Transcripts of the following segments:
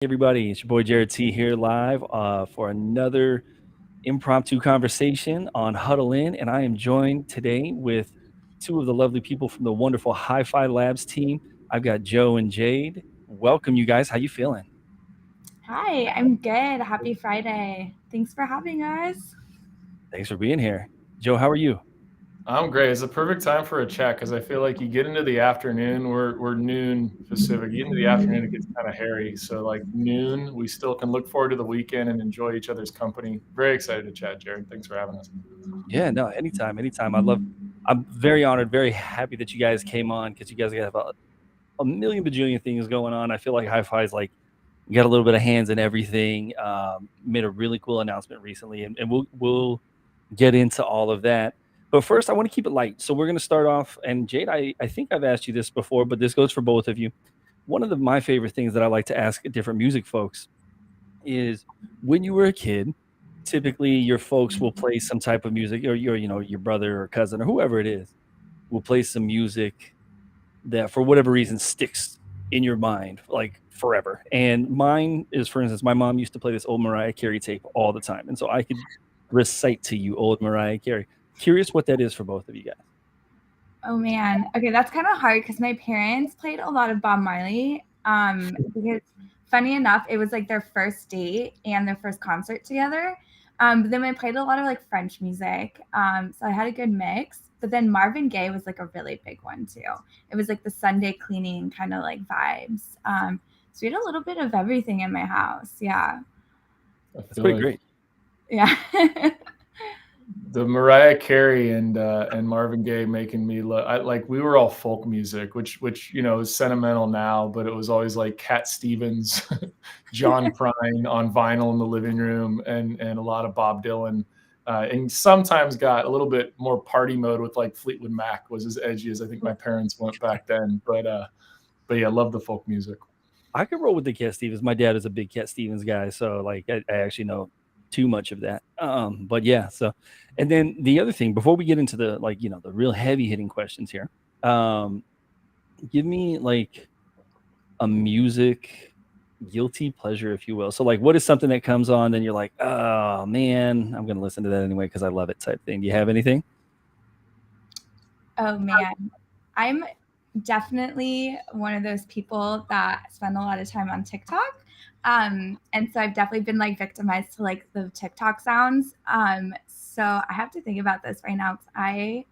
Everybody, it's your boy Jared T here live for another impromptu conversation on Huddle In, and I am joined today with two of the lovely people from the wonderful Hi-Fi Labs team. I've got Joe and Jade. Welcome, you guys. How you feeling? Hi, I'm good. Happy Friday. Thanks for having us. Thanks for being here, Joe. How are you? I'm great. It's a perfect time for a chat because I feel like you get into the afternoon, we're noon Pacific. You get into the afternoon, it gets kind of hairy. So like noon, we still can look forward to the weekend and enjoy each other's company. Very excited to chat, Jared. Thanks for having us. Yeah, no, anytime, anytime. I'm very honored, very happy that you guys came on because you guys have a million bajillion things going on. I feel like Hi-Fi is like you got a little bit of hands in everything. Made a really cool announcement recently, and we'll get into all of that. But first, I want to keep it light. So we're going to start off. And Jade, I think I've asked you this before, but this goes for both of you. One of my favorite things that I like to ask different music folks is when you were a kid, typically your folks will play some type of music, or your brother or cousin or whoever it is will play some music that for whatever reason sticks in your mind like forever. And mine is, for instance, my mom used to play this old Mariah Carey tape all the time, and so I could recite to you old Mariah Carey. Curious what that is for both of you guys. Oh man. Okay, that's kind of hard because my parents played a lot of Bob Marley. Because funny enough, it was like their first date and their first concert together. But then I played a lot of like French music. So I had a good mix. But then Marvin Gaye was like a really big one too. It was like the Sunday cleaning kind of like vibes. So we had a little bit of everything in my house. Yeah. I That's feel quite like great. Yeah. the Mariah Carey and Marvin Gaye making me look like we were all folk music, which is sentimental now, but it was always like Cat Stevens, John Prine on vinyl in the living room, and a lot of Bob Dylan, and sometimes got a little bit more party mode with like Fleetwood Mac was as edgy as I think my parents went back then, but yeah, love the folk music. I could roll with the Cat Stevens. My dad is a big Cat Stevens guy, so like I actually know too much of that. But yeah, so and then the other thing before we get into the the real heavy hitting questions here, um, give me like a music guilty pleasure, if you will. So like, what is something that comes on and you're like, oh man, I'm gonna listen to that anyway because I love it type thing. Do you have anything? Oh man, I'm definitely one of those people that spend a lot of time on TikTok. And so I've definitely been like victimized to like the TikTok sounds. So I have to think about this right now because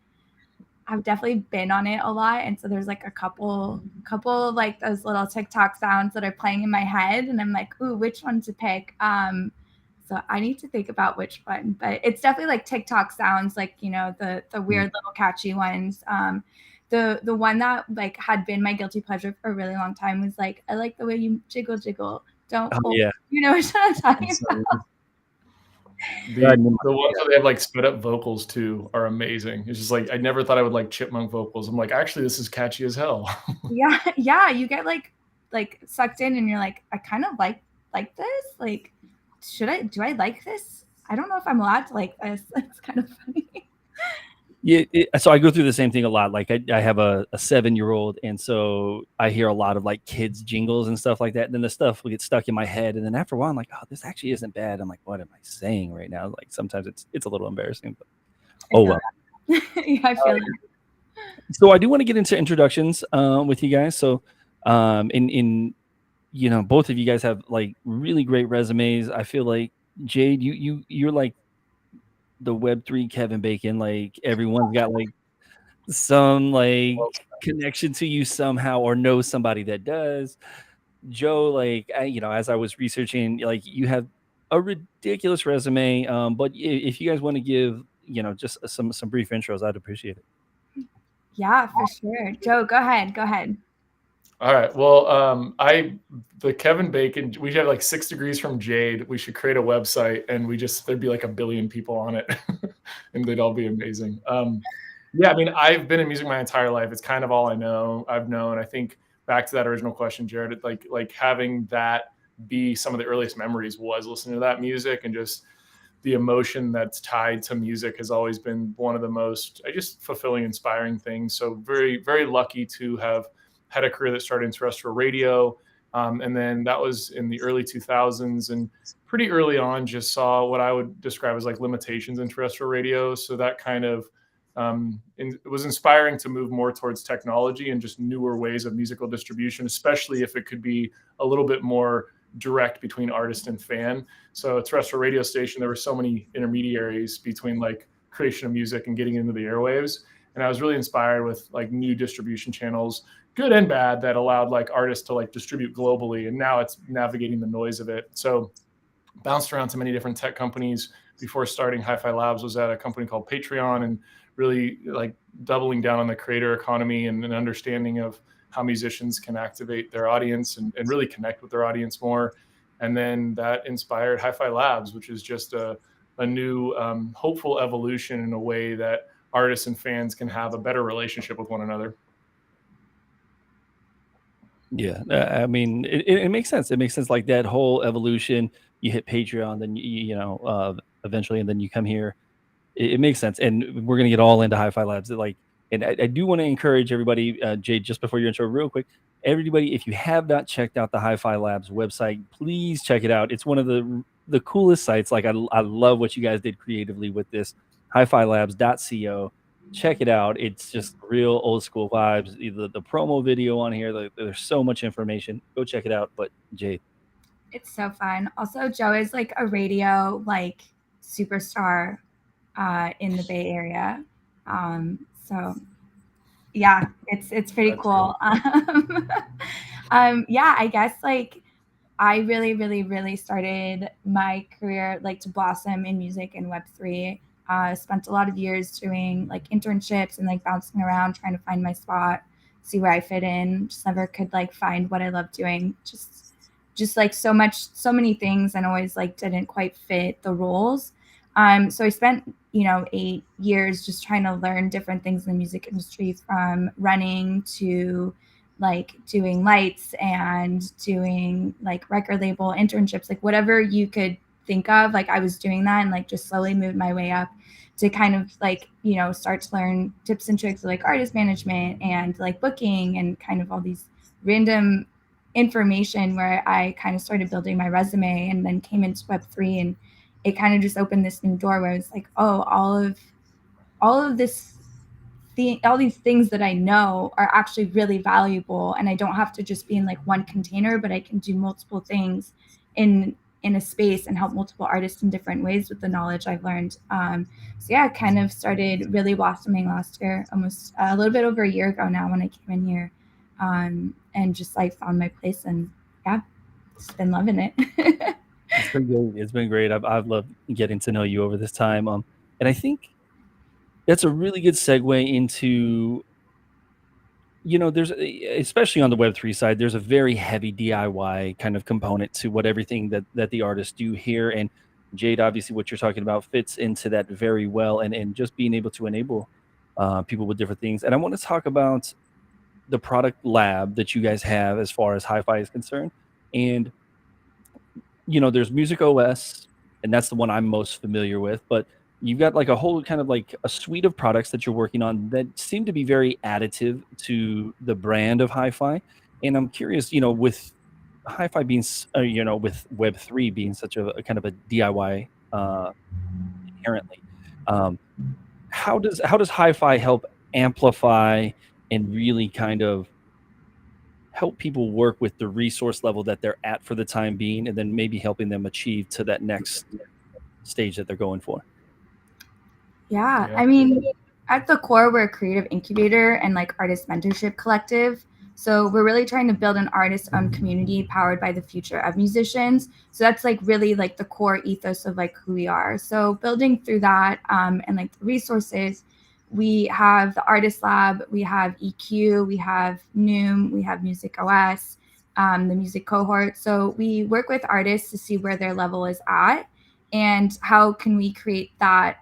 I've definitely been on it a lot. And so there's like a couple of like those little TikTok sounds that are playing in my head. And I'm like, ooh, which one to pick? So I need to think about which one, but it's definitely like TikTok sounds, like the Mm. weird little catchy ones. The one that like had been my guilty pleasure for a really long time was like, I like the way you jiggle jiggle. Don't Oh hold. yeah, You know what I'm talking about? Insane. The God, the ones where they have like sped up vocals too are amazing. It's just like I never thought I would like chipmunk vocals. I'm like, actually, this is catchy as hell. Yeah, yeah. You get like sucked in, and you're like, I kind of like this. Like, do I like this? I don't know if I'm allowed to like this. It's kind of funny. yeah. So I go through the same thing a lot. Like I have a 7-year-old, and so I hear a lot of like kids jingles and stuff like that. And then the stuff will get stuck in my head, and then after a while, I'm like, oh, this actually isn't bad. I'm like, what am I saying right now? Like sometimes it's a little embarrassing, but I oh feel well. that. Yeah, I feel that. So I do want to get into introductions with you guys. So in both of you guys have like really great resumes. I feel like Jade, you're like the Web3 Kevin Bacon. Like everyone's got like some like connection to you somehow or know somebody that does. Joe, like as I was researching, like you have a ridiculous resume. But if you guys want to give just some brief intros, I'd appreciate it. Yeah, for sure. Joe, go ahead. Go ahead. All right. Well, the Kevin Bacon, we should have like 6 degrees from Jade. We should create a website and there'd be like a billion people on it and they'd all be amazing. Yeah, I mean, I've been in music my entire life. It's kind of all I've known. I think back to that original question, Jared, like having that be some of the earliest memories was listening to that music, and just the emotion that's tied to music has always been one of the most, I just fulfilling, inspiring things. So very, very lucky to have had a career that started in terrestrial radio, And then that was in the early 2000s, and pretty early on just saw what I would describe as like limitations in terrestrial radio. So that kind of it was inspiring to move more towards technology and just newer ways of musical distribution, especially if it could be a little bit more direct between artist and fan. So a terrestrial radio station, there were so many intermediaries between like creation of music and getting into the airwaves. And I was really inspired with like new distribution channels, good and bad, that allowed like artists to like distribute globally. And now it's navigating the noise of it. So bounced around to many different tech companies. Before starting Hi-Fi Labs, was at a company called Patreon, and really like doubling down on the creator economy and an understanding of how musicians can activate their audience and really connect with their audience more. And then that inspired Hi-Fi Labs, which is just a new hopeful evolution in a way that artists and fans can have a better relationship with one another. Yeah, I mean, it makes sense. It makes sense. Like that whole evolution. You hit Patreon, then eventually, and then you come here. It makes sense, and we're gonna get all into Hi-Fi Labs. Like, and I do want to encourage everybody, Jade, just before your intro, real quick, everybody, if you have not checked out the Hi-Fi Labs website, please check it out. It's one of the coolest sites. Like, I love what you guys did creatively with this. HiFiLabs.co. Check it out. It's just real old school vibes. The promo video on here, there's so much information. Go check it out. But Jade, It's so fun. Also, Joe is like a radio like superstar in the Bay Area. So yeah, it's pretty That's cool. Yeah, I guess like I really, really, really started my career like to blossom in music and Web3. Spent a lot of years doing like internships and like bouncing around trying to find my spot, see where I fit in. Just never could like find what I love doing. Just like so many things, and always like didn't quite fit the roles. So I spent 8 years just trying to learn different things in the music industry, from running to like doing lights and doing like record label internships, like whatever you could think of. Like I was doing that and like just slowly moved my way up to kind of like, start to learn tips and tricks of like artist management and like booking and kind of all these random information, where I kind of started building my resume, and then came into Web3, and it kind of just opened this new door where I was like, oh, all of this all these things that I know are actually really valuable, and I don't have to just be in like one container, but I can do multiple things in a space and help multiple artists in different ways with the knowledge I've learned. So yeah, I kind of started really blossoming last year, almost a little bit over a year ago now when I came in here, and just like found my place, and yeah, just been loving it. it's been great. It's been great. I've loved getting to know you over this time. And I think that's a really good segue into, there's especially on the Web3 side, there's a very heavy DIY kind of component to what everything that the artists do here. And Jade, obviously, what you're talking about fits into that very well, and just being able to enable people with different things. And I want to talk about the product lab that you guys have as far as Hi-Fi is concerned. And there's Music OS, and that's the one I'm most familiar with, but you've got like a whole kind of like a suite of products that you're working on that seem to be very additive to the brand of Hi-Fi. And I'm curious, with Hi-Fi being, with Web3 being such a kind of a DIY inherently, how does Hi-Fi help amplify and really kind of help people work with the resource level that they're at for the time being, and then maybe helping them achieve to that next stage that they're going for? Yeah, I mean, at the core, we're a creative incubator and like artist mentorship collective. So we're really trying to build an artist-owned community powered by the future of musicians. So that's like really like the core ethos of like who we are. So building through that, and like the resources, we have the Artist Lab, we have EQ, we have Noom, we have Music OS, the music cohort. So we work with artists to see where their level is at, and how can we create that,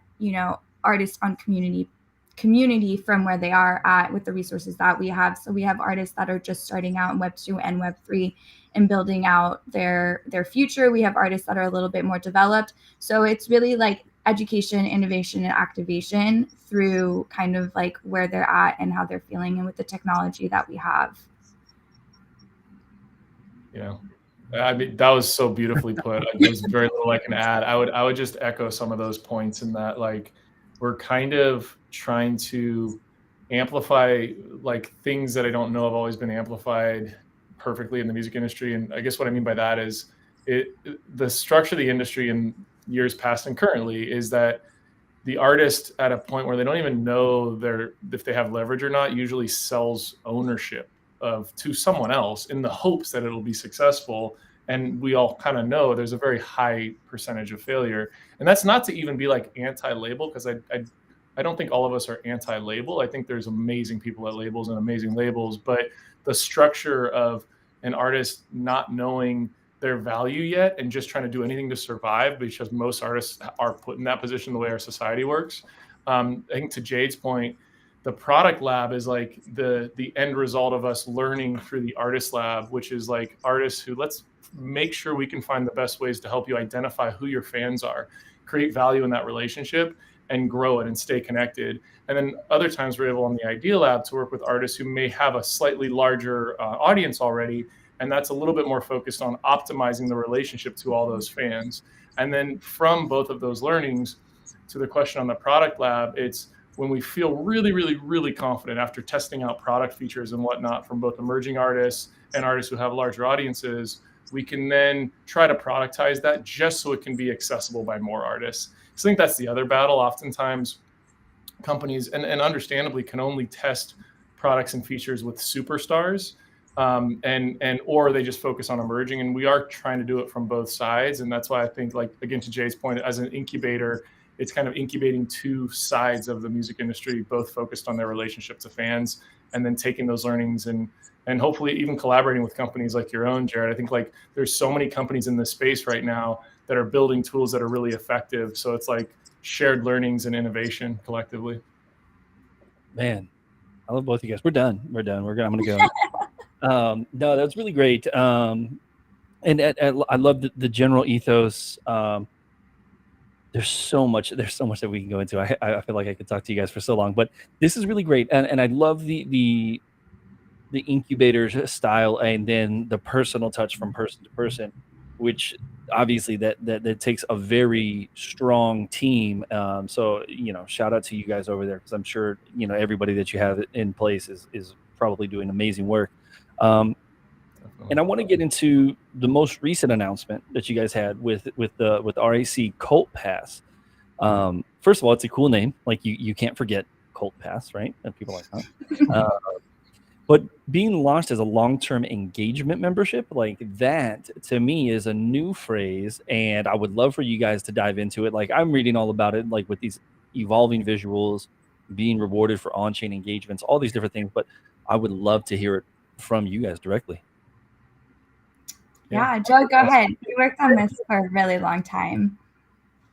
artist on community from where they are at with the resources that we have. So we have artists that are just starting out in Web2 and Web3 and building out their future. We have artists that are a little bit more developed. So it's really like education, innovation, and activation through kind of like where they're at and how they're feeling, and with the technology that we have. you know, I mean, that was so beautifully put. There's very little I can add. I would just echo some of those points in that, like, we're kind of trying to amplify like things that I don't know have always been amplified perfectly in the music industry. And I guess what I mean by that is the structure of the industry in years past and currently is that the artist at a point where they don't even know if they have leverage or not usually sells ownership to someone else in the hopes that it'll be successful. And we all kind of know there's a very high percentage of failure. And that's not to even be like anti-label, because I don't think all of us are anti-label. I think there's amazing people at labels and amazing labels, but the structure of an artist not knowing their value yet and just trying to do anything to survive, because most artists are put in that position the way our society works. I think to Jade's point, the product lab is like the end result of us learning through the artist lab, which is like artists who, let's make sure we can find the best ways to help you identify who your fans are, create value in that relationship, and grow it and stay connected. And then other times we're able on the Idea Lab to work with artists who may have a slightly larger audience already, and that's a little bit more focused on optimizing the relationship to all those fans. And then from both of those learnings, to the question on the product lab, it's when we feel really, really, really confident after testing out product features and whatnot from both emerging artists and artists who have larger audiences, we can then try to productize that just so it can be accessible by more artists. So I think that's the other battle. Oftentimes companies, and understandably, can only test products and features with superstars, or they just focus on emerging. And we are trying to do it from both sides. And that's why I think, like, again, to Jay's point, as an incubator, it's kind of incubating two sides of the music industry, both focused on their relationship to fans, and then taking those learnings and hopefully even collaborating with companies like your own, Jared. I think like there's so many companies in this space right now that are building tools that are really effective. So it's like shared learnings and innovation collectively. Man, I love both of you guys. We're done. I'm gonna go. No, that's really great. And I love the general ethos. There's so much that we can go into. I feel like I could talk to you guys for so long, but this is really great. And I love the incubator style, and then the personal touch from person to person, which obviously that takes a very strong team. So, shout out to you guys over there, because I'm sure, everybody that you have in place is probably doing amazing work. And I want to get into the most recent announcement that you guys had with RAC Cult Pass. First of all, it's a cool name. Like you can't forget Cult Pass, right? And people are like, huh? But being launched as a long-term engagement membership, like that, to me, is a new phrase, and I would love for you guys to dive into it. Like, I'm reading all about it, like with these evolving visuals, being rewarded for on-chain engagements, all these different things, but I would love to hear it from you guys directly. Yeah, Joe, go ahead. You worked on this for a really long time.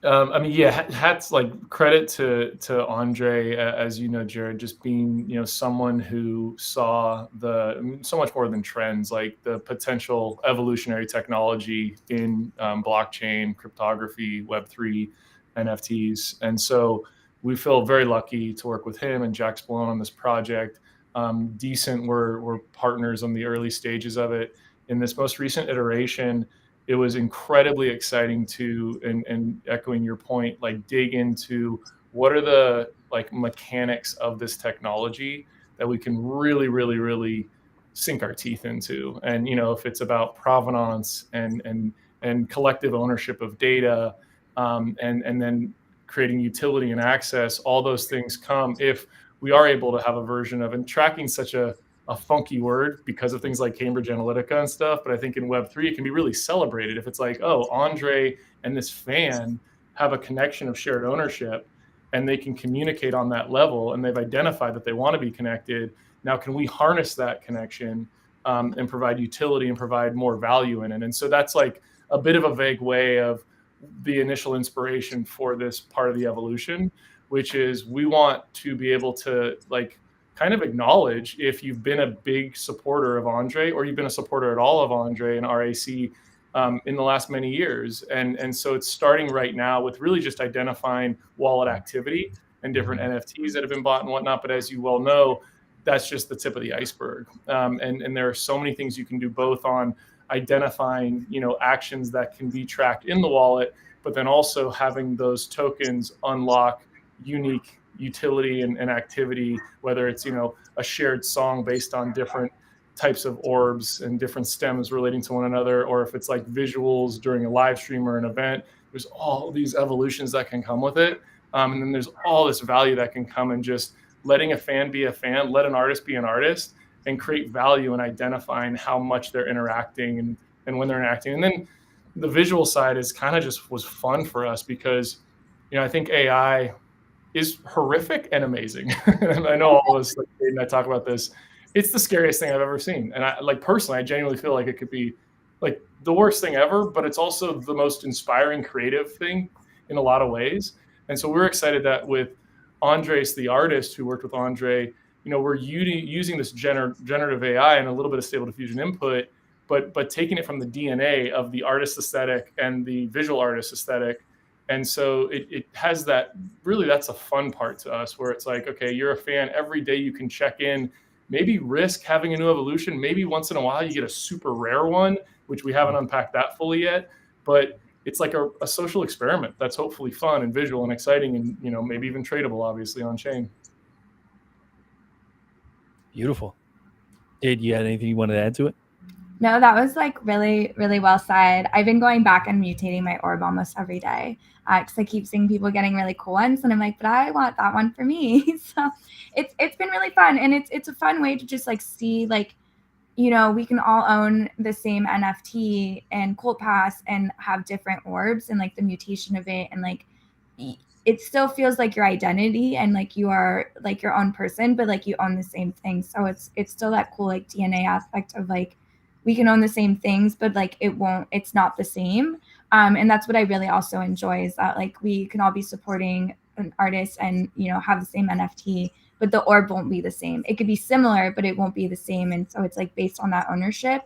Hats, like, credit to Andre, as you know, Jared, just being, someone who saw so much more than trends, like the potential evolutionary technology in blockchain, cryptography, Web3, NFTs. And so we feel very lucky to work with him and Jack Spallone on this project. Decent, we're partners on the early stages of it. In this most recent iteration, it was incredibly exciting to, and echoing your point, like dig into what are the mechanics of this technology that we can really, really, really sink our teeth into. And, if it's about provenance and collective ownership of data, and then creating utility and access, all those things come if we are able to have a version of, and tracking such a funky word because of things like Cambridge Analytica and stuff. But I think in Web3, it can be really celebrated if it's like, oh, Andre and this fan have a connection of shared ownership, and they can communicate on that level, and they've identified that they want to be connected. Now, can we harness that connection and provide utility and provide more value in it? And so that's like a bit of a vague way of the initial inspiration for this part of the evolution, which is we want to be able to kind of acknowledge if you've been a big supporter of Andre, or you've been a supporter at all of Andre and RAC in the last many years. And so it's starting right now with really just identifying wallet activity and different NFTs that have been bought and whatnot. But as you well know, that's just the tip of the iceberg. And there are so many things you can do both on identifying, actions that can be tracked in the wallet, but then also having those tokens unlock unique utility and activity, whether it's, a shared song based on different types of orbs and different stems relating to one another, or if it's like visuals during a live stream or an event. There's all these evolutions that can come with it. And then there's all this value that can come in just letting a fan be a fan, let an artist be an artist, and create value in identifying how much they're interacting and when they're interacting. And then the visual side is kind of just was fun for us because, I think AI is horrific and amazing. And I know all of us, like, and I talk about this. It's the scariest thing I've ever seen. And I personally, I genuinely feel like it could be like the worst thing ever, but it's also the most inspiring, creative thing in a lot of ways. And so we're excited that with Andres, the artist who worked with Andre, we're using this generative AI and a little bit of Stable Diffusion input, but taking it from the DNA of the artist aesthetic and the visual artist aesthetic. And so it has that, really, that's a fun part to us where it's like, okay, you're a fan. Every day you can check in, maybe risk having a new evolution. Maybe once in a while you get a super rare one, which we haven't unpacked that fully yet. But it's like a social experiment that's hopefully fun and visual and exciting and, maybe even tradable, obviously, on chain. Beautiful. Jade, you had anything you wanted to add to it? No, that was like really, really well said. I've been going back and mutating my orb almost every day because I keep seeing people getting really cool ones, and I'm like, but I want that one for me. So it's been really fun, and it's a fun way to just like see like, we can all own the same NFT and Cult Pass and have different orbs and like the mutation of it, and like it still feels like your identity and like you are like your own person, but like you own the same thing. So it's still that cool like DNA aspect of like, we can own the same things, but like it's not the same. And that's what I really also enjoy, is that like we can all be supporting an artist and, have the same NFT, but the orb won't be the same. It could be similar, but it won't be the same. And so it's like based on that ownership.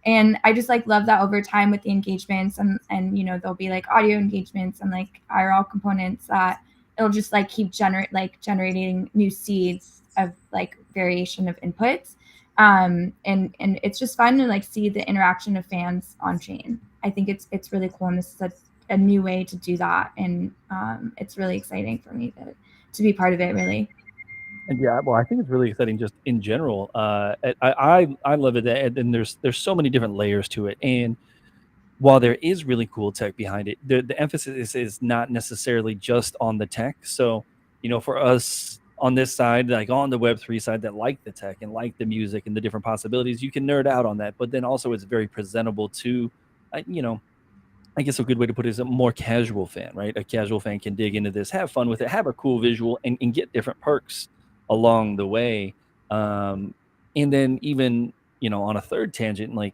And I just like love that over time with the engagements and there'll be like audio engagements and like IRL components that it'll just like keep generating new seeds of like variation of inputs. And it's just fun to like see the interaction of fans on chain. I think it's really cool, and this is a new way to do that, and it's really exciting for me to be part of it, really. And yeah, well, I think it's really exciting just in general. I love it, and there's so many different layers to it. And while there is really cool tech behind it, the emphasis is not necessarily just on the tech. So, for us on this side, like on the Web3 side that like the tech and like the music and the different possibilities, you can nerd out on that. But then also it's very presentable to, I guess a good way to put it is a more casual fan, right? A casual fan can dig into this, have fun with it, have a cool visual, and get different perks along the way. And then even, on a third tangent, like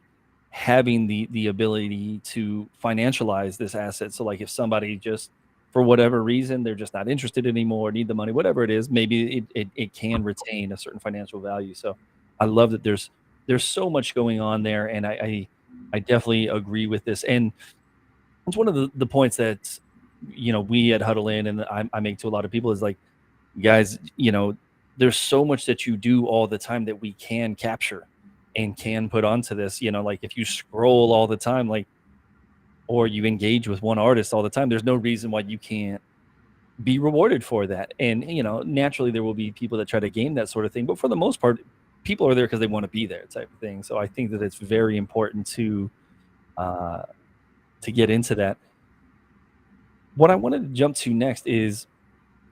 having the ability to financialize this asset. So like if somebody just, for whatever reason, they're just not interested anymore, need the money, whatever it is, maybe it can retain a certain financial value. So I love that there's so much going on there. And I definitely agree with this. And it's one of the points that, we at Huddle In and I make to a lot of people is like, guys, there's so much that you do all the time that we can capture and can put onto this. Like if you scroll all the time, like, or you engage with one artist all the time, there's no reason why you can't be rewarded for that. And, naturally there will be people that try to game that sort of thing. But for the most part, people are there because they want to be there type of thing. So I think that it's very important to get into that. What I wanted to jump to next is,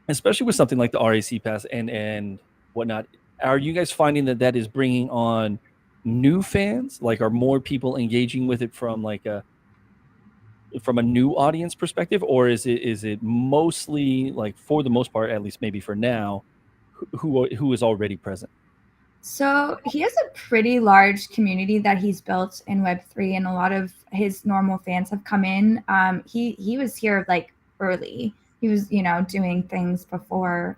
especially with something like the RAC Pass and whatnot, are you guys finding that is bringing on new fans? Like, are more people engaging with it from a new audience perspective, or is it mostly, like, for the most part, at least maybe for now, who is already present? So he has a pretty large community that he's built in Web3, and a lot of his normal fans have come in. He was here like early. He was, doing things before,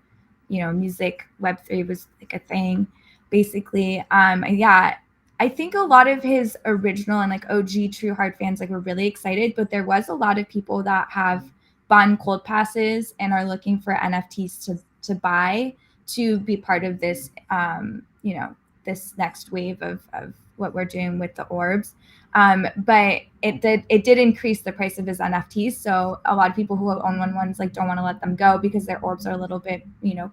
music Web3 was like a thing, basically. Yeah, I think a lot of his original and like OG true hard fans like were really excited, but there was a lot of people that have bought Cold Passes and are looking for NFTs to buy to be part of this, this next wave of what we're doing with the orbs. But it did increase the price of his NFTs. So a lot of people who own ones like don't want to let them go because their orbs are a little bit,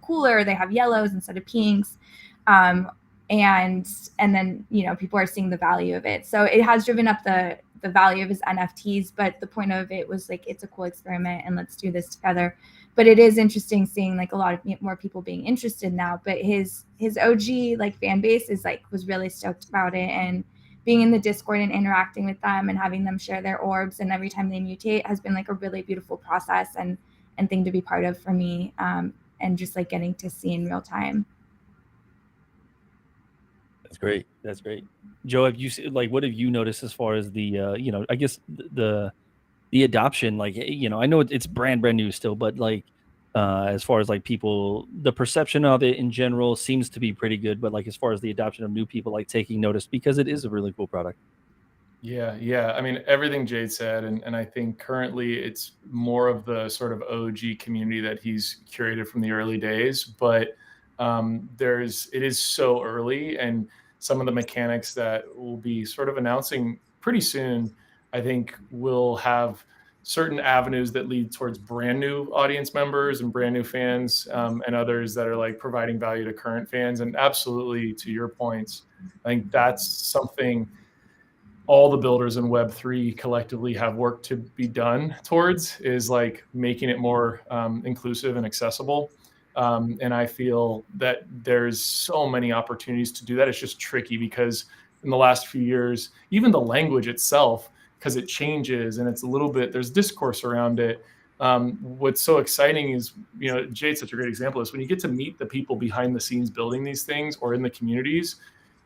cooler. They have yellows instead of pinks. And then, people are seeing the value of it. So it has driven up the value of his NFTs, but the point of it was like, it's a cool experiment and let's do this together. But it is interesting seeing like a lot of more people being interested now. But his OG like fan base was really stoked about it, and being in the Discord and interacting with them and having them share their orbs and every time they mutate has been like a really beautiful process and thing to be part of for me, and just like getting to see in real time. That's great. Joe, what have you noticed as far as the I guess the adoption? Like, I know it's brand new still, but like as far as like people, the perception of it in general seems to be pretty good. But like as far as the adoption of new people like taking notice, because it is a really cool product. Yeah. I mean, everything Jade said, and I think currently it's more of the sort of OG community that he's curated from the early days. But it is so early, and some of the mechanics that we'll be sort of announcing pretty soon, I think will have certain avenues that lead towards brand new audience members and brand new fans, and others that are like providing value to current fans. And absolutely, to your points, I think that's something all the builders in Web3 collectively have work to be done towards, is like making it more inclusive and accessible. And I feel that there's so many opportunities to do that. It's just tricky because in the last few years, even the language itself, because it changes and it's a little bit, there's discourse around it. What's so exciting is, Jade's such a great example of this. When you get to meet the people behind the scenes building these things or in the communities,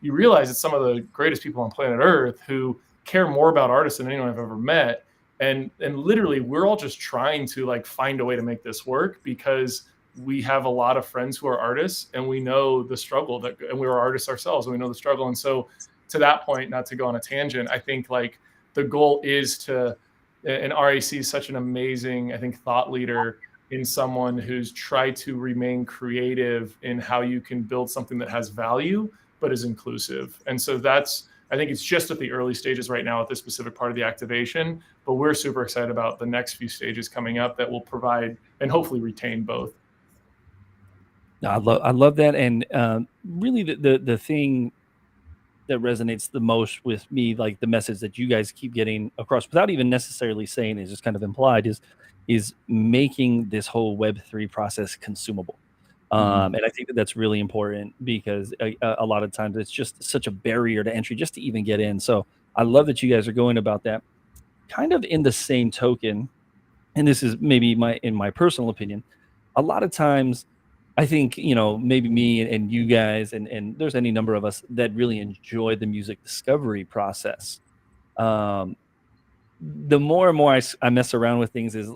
you realize it's some of the greatest people on planet Earth who care more about artists than anyone I've ever met. And literally, we're all just trying to like find a way to make this work because we have a lot of friends who are artists and we know the struggle and we were artists ourselves and we know the struggle. And so to that point, not to go on a tangent, I think like the goal is and RAC is such an amazing, I think, thought leader in someone who's tried to remain creative in how you can build something that has value but is inclusive. And so I think it's just at the early stages right now at this specific part of the activation, but we're super excited about the next few stages coming up that will provide and hopefully retain both. I love that. And really the thing that resonates the most with me, like the message that you guys keep getting across without even necessarily saying, is just kind of implied, is making this whole Web3 process consumable. And I think that's really important because a lot of times it's just such a barrier to entry just to even get in. So I love that you guys are going about that. Kind of in the same token, and this is maybe in my personal opinion, a lot of times I think, maybe me and you guys and there's any number of us that really enjoy the music discovery process. The more and more I mess around with things, is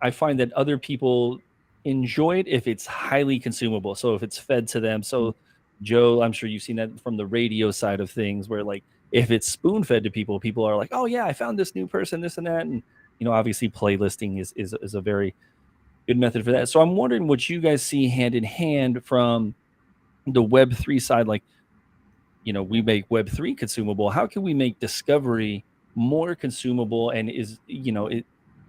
I find that other people enjoy it if it's highly consumable. So if it's fed to them. So Joe, I'm sure you've seen that from the radio side of things, where like if it's spoon fed to people, people are like, oh yeah, I found this new person, this and that. And obviously playlisting is a very good method for that. So I'm wondering what you guys see hand in hand from the Web3 side. Like, we make Web3 consumable. How can we make discovery more consumable? And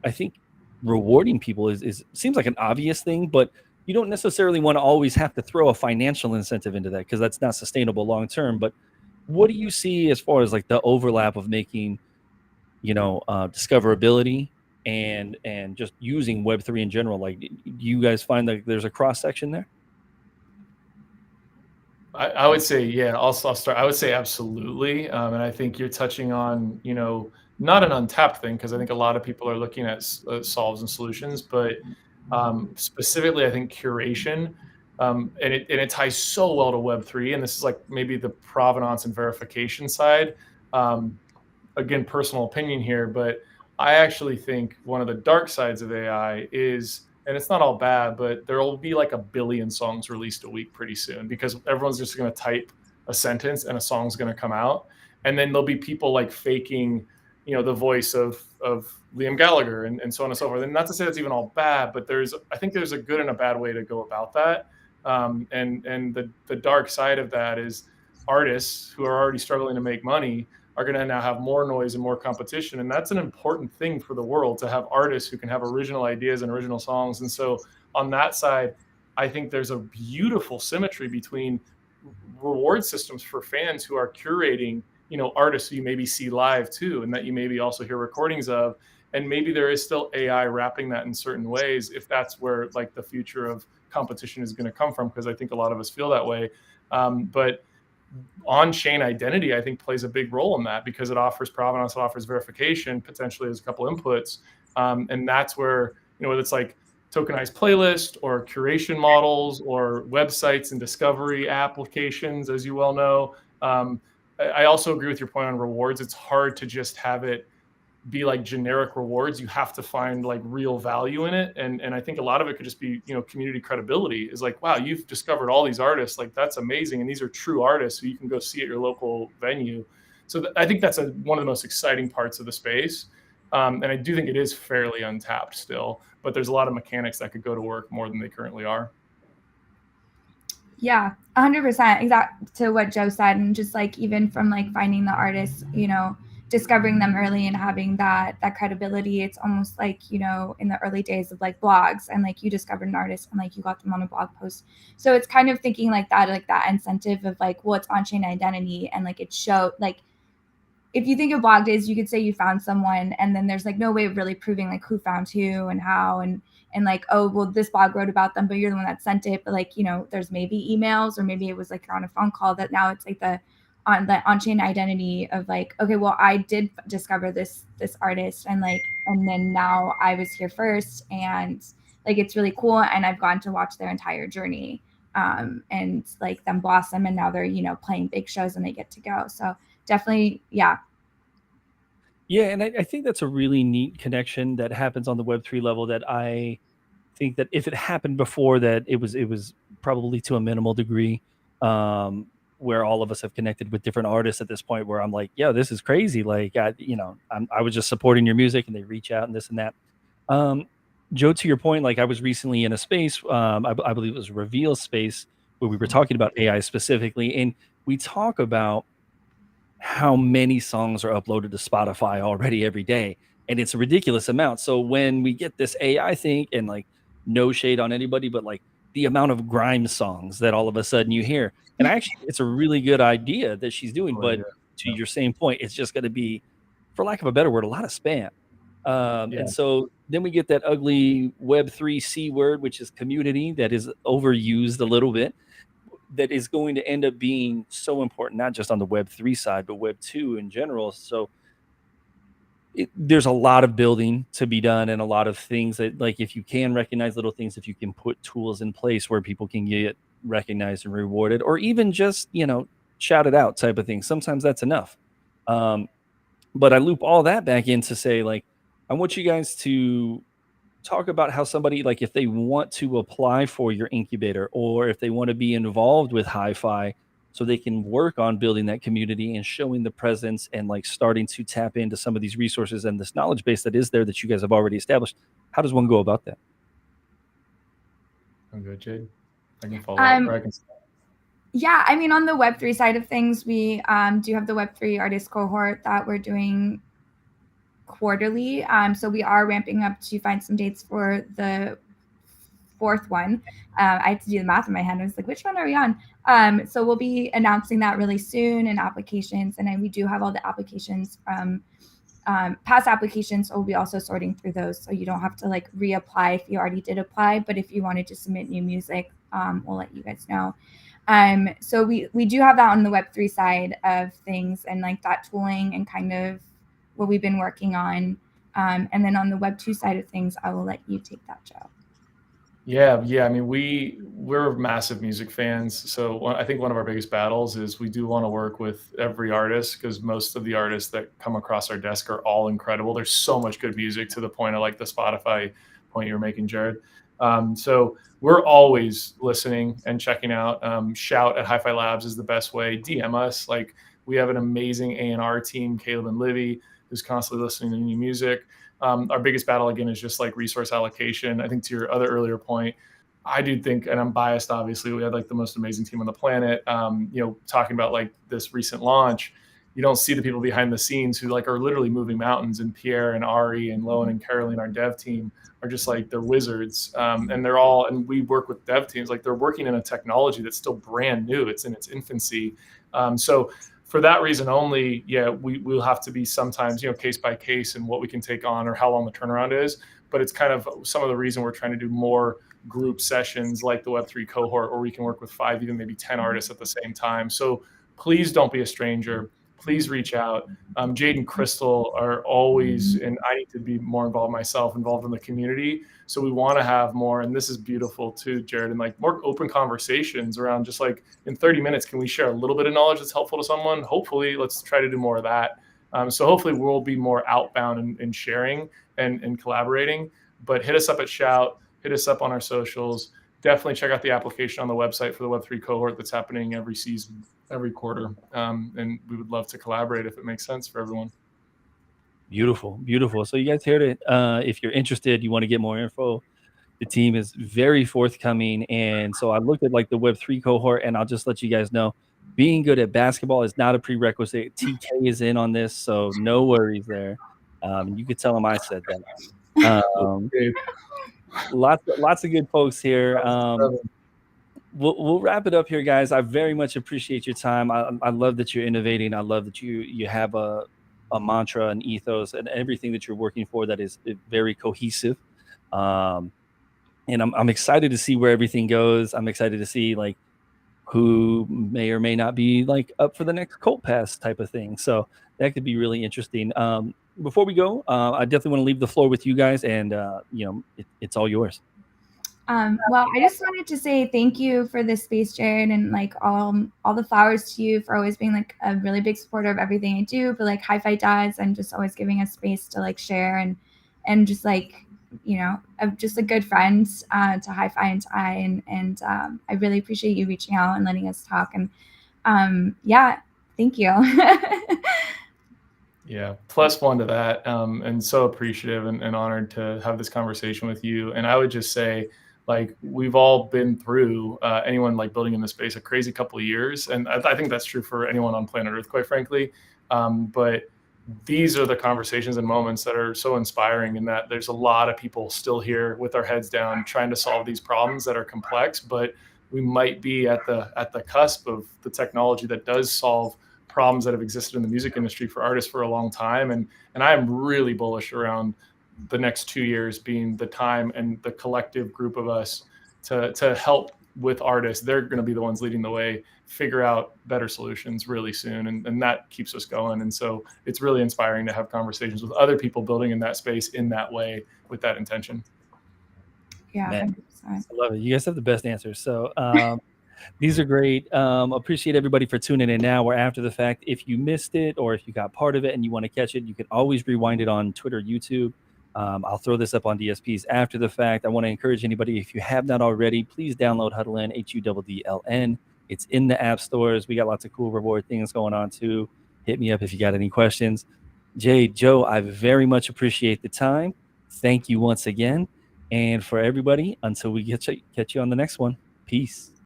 I think rewarding people seems like an obvious thing, but you don't necessarily want to always have to throw a financial incentive into that because that's not sustainable long term. But what do you see as far as like the overlap of making discoverability and just using Web3 in general? Like, do you guys find that there's a cross section there? I would say, yeah, I'll start. I would say absolutely. And I think you're touching on, not an untapped thing, because I think a lot of people are looking at solves and solutions, but specifically, I think curation, and it ties so well to Web3. And this is like maybe the provenance and verification side. Again, personal opinion here, but I actually think one of the dark sides of AI is, and it's not all bad, but there will be like 1 billion songs released a week pretty soon, because everyone's just going to type a sentence and a song's going to come out. And then there'll be people like faking, the voice of Liam Gallagher and so on and so forth. And not to say that's even all bad, but I think there's a good and a bad way to go about that. And the dark side of that is artists who are already struggling to make money are going to now have more noise and more competition. And that's an important thing for the world, to have artists who can have original ideas and original songs. And so on that side, I think there's a beautiful symmetry between reward systems for fans who are curating, artists who you maybe see live too, and that you maybe also hear recordings of. And maybe there is still AI wrapping that in certain ways, if that's where like the future of competition is going to come from, because I think a lot of us feel that way. But on-chain identity, I think, plays a big role in that, because it offers provenance, it offers verification, potentially as a couple inputs. And that's where, whether it's like tokenized playlist or curation models or websites and discovery applications, as you well know. I also agree with your point on rewards. It's hard to just have it be like generic rewards. You have to find like real value in it. And I think a lot of it could just be, community credibility is like, wow, you've discovered all these artists. Like, that's amazing. And these are true artists who you can go see at your local venue. So I think that's one of the most exciting parts of the space. And I do think it is fairly untapped still, but there's a lot of mechanics that could go to work more than they currently are. Yeah, 100%. Exact to what Joe said. And just like, even from like finding the artists, discovering them early and having that credibility, it's almost like, in the early days of like blogs, and like you discovered an artist and like you got them on a blog post. So it's kind of thinking like that incentive of like, well, it's on-chain identity, and like it showed, like, if you think of blog days, you could say you found someone, and then there's like no way of really proving like who found who and how, and like, oh, well, this blog wrote about them, but you're the one that sent it. But like, there's maybe emails, or maybe it was like you're on a phone call. That now it's like the on-chain identity of like, okay, well, I did discover this artist, and like, and then now I was here first, and like, it's really cool, and I've gotten to watch their entire journey, and like them blossom, and now they're playing big shows and they get to go. So definitely, yeah. Yeah, and I think that's a really neat connection that happens on the Web3 level, that I think that if it happened before, that it was probably to a minimal degree, where all of us have connected with different artists at this point, where I'm like, yeah, this is crazy. Like, I was just supporting your music, and they reach out and this and that. Joe, to your point, like, I was recently in a space, I believe it was a Reveal space, where we were talking about AI specifically, and we talk about how many songs are uploaded to Spotify already every day, and it's a ridiculous amount. So when we get this AI thing, and like, no shade on anybody, but like the amount of grime songs that all of a sudden you hear, and actually, it's a really good idea that she's doing. But to your same point, it's just going to be, for lack of a better word, a lot of spam. And so then we get that ugly Web3 C word, which is community, that is overused a little bit, that is going to end up being so important, not just on the Web3 side, but Web2 in general. So there's a lot of building to be done, and a lot of things that, like, if you can recognize little things, if you can put tools in place where people can get recognized and rewarded, or even just, shout it out type of thing, sometimes that's enough. But I loop all that back in to say, like, I want you guys to talk about how somebody, like, if they want to apply for your incubator, or if they want to be involved with Hi-Fi, so they can work on building that community and showing the presence, and like starting to tap into some of these resources and this knowledge base that is there, that you guys have already established. How does one go about that? I'm good, Jade. I can follow up, or I can start. Yeah, I mean, on the Web3 side of things, we do have the Web3 artist cohort that we're doing quarterly. So we are ramping up to find some dates for the fourth one. I had to do the math in my head. I was like, which one are we on? So we'll be announcing that really soon, and applications. And then we do have all the applications from past applications. So we'll be also sorting through those, so you don't have to like reapply if you already did apply. But if you wanted to submit new music, we'll let you guys know. So we do have that on the Web3 side of things, and like that tooling and kind of what we've been working on. And then on the Web2 side of things, I will let you take that, Joe. Yeah. I mean, we're massive music fans. So I think one of our biggest battles is we do want to work with every artist, because most of the artists that come across our desk are all incredible. There's so much good music, to the point of like the Spotify point you were making, Jared. So we're always listening and checking out. Shout at Hi-Fi Labs is the best way. DM us. Like, we have an amazing A&R team, Caleb and Livy, who's constantly listening to new music. Our biggest battle, again, is just like resource allocation. I think, to your other earlier point, I do think, and I'm biased, obviously, we had like the most amazing team on the planet. Talking about like this recent launch, you don't see the people behind the scenes who like are literally moving mountains. And Pierre and Ari and Loan and Caroline, our dev team, are just like, they're wizards. And they're all, and we work with dev teams, like they're working in a technology that's still brand new. It's in its infancy. So for that reason only, yeah, we'll have to be sometimes, case by case and what we can take on or how long the turnaround is. But it's kind of some of the reason we're trying to do more group sessions like the Web3 cohort, where we can work with 5, even maybe 10 artists at the same time. So please don't be a stranger. Please reach out. Jade and Crystal are always, and I need to be more involved myself, involved in the community. So we want to have more, and this is beautiful too, Jared, and like more open conversations around just like in 30 minutes, can we share a little bit of knowledge that's helpful to someone? Hopefully, let's try to do more of that. So hopefully we'll be more outbound in sharing and collaborating. But hit us up at Shout, hit us up on our socials. Definitely check out the application on the website for the Web3 cohort that's happening every season, every quarter. And we would love to collaborate if it makes sense for everyone. Beautiful, beautiful. So you guys heard it. If you're interested, you want to get more info, the team is very forthcoming. And so I looked at like the Web3 cohort, and I'll just let you guys know, being good at basketball is not a prerequisite. TK is in on this, so no worries there. You could tell him I said that. Lots of good folks here. We'll wrap it up here, guys. I very much appreciate your time. I love that you're innovating. I love that you have a mantra, an ethos, and everything that you're working for that is very cohesive. And I'm excited to see where everything goes. I'm excited to see like who may or may not be like up for the next Colt Pass type of thing. So that could be really interesting. Before we go, I definitely want to leave the floor with you guys, and it's all yours. Well, I just wanted to say thank you for this space, Jared, and like all the flowers to you for always being like a really big supporter of everything I do, but like Hi-Fi does, and just always giving us space to like share and just like, just a good friend to Hi-Fi and to and I really appreciate you reaching out and letting us talk. And yeah, thank you. Yeah, +1 to that. And so appreciative and honored to have this conversation with you. And I would just say, like, we've all been through, anyone like building in the space, a crazy couple of years. And I think that's true for anyone on planet Earth, quite frankly. But these are the conversations and moments that are so inspiring, in that there's a lot of people still here with our heads down trying to solve these problems that are complex, but we might be at the cusp of the technology that does solve problems that have existed in the music industry for artists for a long time. And I am really bullish around the next 2 years being the time and the collective group of us to help with artists. They're going to be the ones leading the way, figure out better solutions really soon. And that keeps us going. And so it's really inspiring to have conversations with other people building in that space in that way with that intention. Yeah, Man, 100%. I love it. You guys have the best answers. So these are great. Appreciate everybody for tuning in now or after the fact. If you missed it or if you got part of it and you want to catch it, you can always rewind it on Twitter, YouTube. I'll throw this up on DSPs after the fact. I want to encourage anybody, if you have not already, please download Huddlin, HUDDLN. It's in the app stores. We got lots of cool reward things going on too. Hit me up if you got any questions. Jade, Joe, I very much appreciate the time. Thank you once again. And for everybody, until we catch you on the next one, peace.